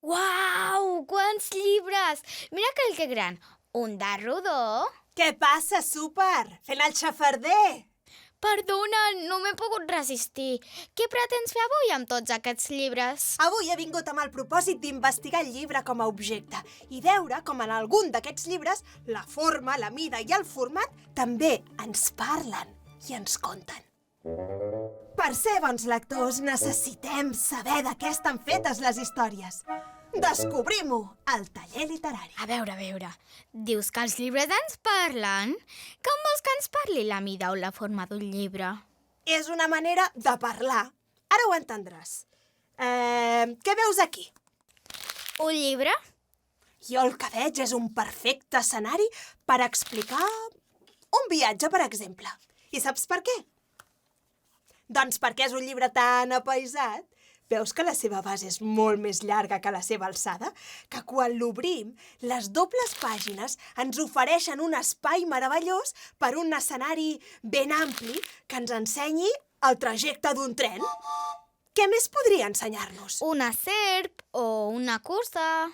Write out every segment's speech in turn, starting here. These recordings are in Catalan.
Uau! Quants llibres! Mira aquell que gran. Un de rodó? Què passa, súper? Fent el xafarder! Perdona, no m'he pogut resistir. Què pretens fer avui amb tots aquests llibres? Avui he vingut amb el propòsit d'investigar el llibre com a objecte i veure com en algun d'aquests llibres la forma, la mida i el format també ens parlen i ens conten. Per ser bons lectors necessitem saber de què estan fetes les històries. Descobrim-ho al taller literari. A veure. Dius que els llibres ens parlen? Com vols que ens parli la mida o la forma d'un llibre? És una manera de parlar. Ara ho entendràs. Què veus aquí? Un llibre? Jo el que veig és un perfecte escenari per explicar un viatge, per exemple. I saps per què? Doncs perquè és un llibre tan apaïsat. Veus que la seva base és molt més llarga que la seva alçada? Que quan l'obrim, les dobles pàgines ens ofereixen un espai meravellós per un escenari ben ampli que ens ensenyi el trajecte d'un tren. Què més podria ensenyar-nos? Una serp o una cursa?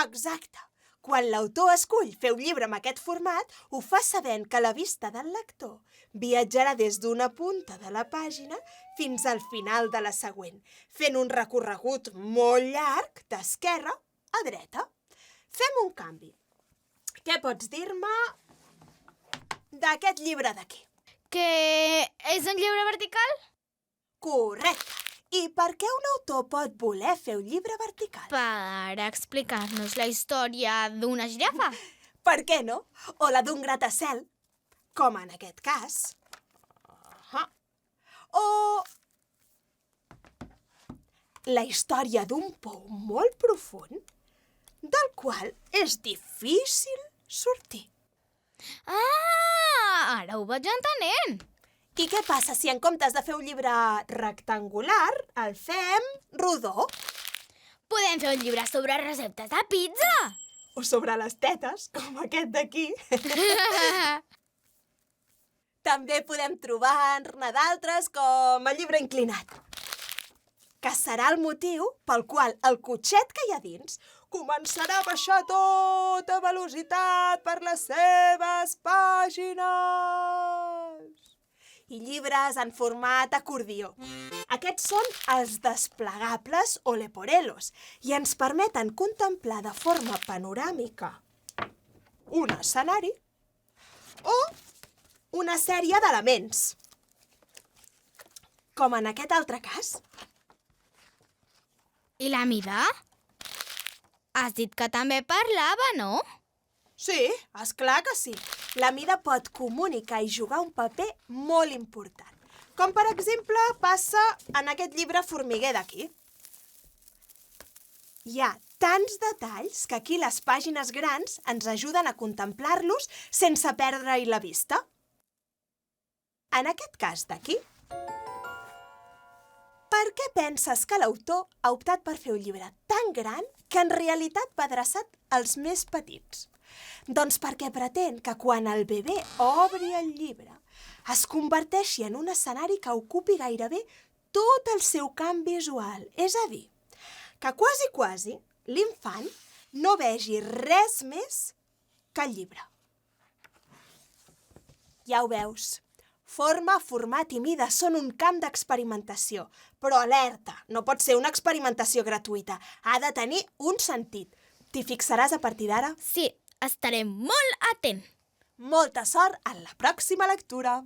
Exacte. Quan l'autor escull fer un llibre amb aquest format, ho fa sabent que la vista del lector viatjarà des d'una punta de la pàgina fins al final de la següent, fent un recorregut molt llarg d'esquerra a dreta. Fem un canvi. Què pots dir-me d'aquest llibre d'aquí? Que és un llibre vertical? Correcte. I per què un autor pot voler fer un llibre vertical? Per explicar-nos la història d'una girafa. Per què no? O la d'un gratacel, com en aquest cas. O la història d'un pou molt profund del qual és difícil sortir. Ah, ara ho vaig entenent. I què passa si en comptes de fer un llibre rectangular el fem rodó? Podem fer un llibre sobre receptes de pizza. O sobre les tetes, com aquest d'aquí. També podem trobar-ne d'altres com el llibre inclinat, que serà el motiu pel qual el cotxet que hi ha dins començarà a baixar a tota velocitat per les seves pàgines. I llibres en format acordió. Aquests són els desplegables o leporelos i ens permeten contemplar de forma panoràmica un escenari o una sèrie d'elements, com en aquest altre cas. I la mida? Has dit que també parlava, no? Sí, és clar que sí. La mida pot comunicar i jugar un paper molt important. Com, per exemple, passa en aquest llibre formiguer d'aquí. Hi ha tants detalls que aquí les pàgines grans ens ajuden a contemplar-los sense perdre-hi la vista. En aquest cas d'aquí, per què penses que l'autor ha optat per fer un llibre tan gran que en realitat va adreçat als més petits? Doncs perquè pretén que quan el bebè obri el llibre es converteixi en un escenari que ocupi gairebé tot el seu camp visual. És a dir, que quasi l'infant no vegi res més que el llibre. Ja ho veus. Forma, format i mida són un camp d'experimentació. Però alerta, no pot ser una experimentació gratuïta. Ha de tenir un sentit. T'hi fixaràs a partir d'ara? Sí, estaré molt atent. Molta sort en la pròxima lectura.